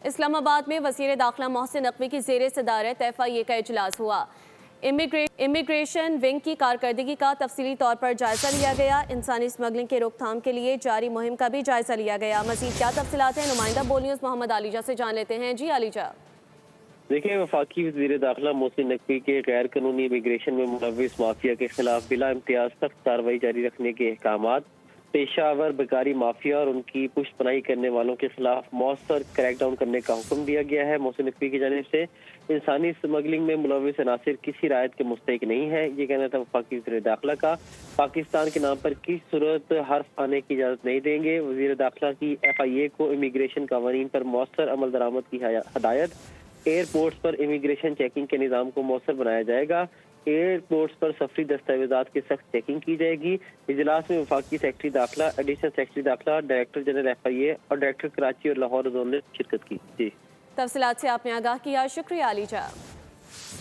اسلام آباد میں وزیر داخلہ محسن نقوی کی زیر صدارت FIA کا اجلاس ہوا۔ امیگریشن ونگ کی کارکردگی کا تفصیلی طور پر جائزہ لیا گیا۔ انسانی اسمگلنگ کے روک تھام کے لیے جاری مہم کا بھی جائزہ لیا گیا۔ مزید کیا تفصیلات ہیں نمائندہ بول نیوز محمد علیجہ سے جان لیتے ہیں۔ جی علیجہ۔ دیکھیں، وفاقی وزیر داخلہ محسن نقوی کے غیر قانونی امیگریشن میں ملوث مافیا کے خلاف بلا امتیاز سخت کارروائی جاری رکھنے کے احکامات، پیشہ ور بیکاری مافیا اور ان کی پشت پناہی کرنے والوں کے خلاف مؤثر کریک ڈاؤن کرنے کا حکم دیا گیا ہے۔ محسن نقوی کی جانب سے انسانی اسمگلنگ میں ملوث عناصر کسی رعایت کے مستحق نہیں ہے، یہ کہنا تھا وفاقی وزیر داخلہ کا۔ پاکستان کے نام پر کسی صورت حرف آنے کی اجازت نہیں دیں گے۔ وزیر داخلہ کی FIA کو امیگریشن قوانین پر مؤثر عمل درآمد کی ہدایت۔ ایئرپورٹس پر امیگریشن چیکنگ کے نظام کو مؤثر بنایا جائے گا۔ ایئرپورٹس پر سفری دستاویزات کی سخت چیکنگ کی جائے گی۔ اجلاس میں وفاقی سیکرٹری داخلہ، ایڈیشنل سیکرٹری داخلہ، ڈائریکٹر جنرل FIA اور ڈائریکٹر کراچی اور لاہور زون نے شرکت کی۔ تفصیلات سے آپ نے آگاہ کیا، شکریہ علیجہ۔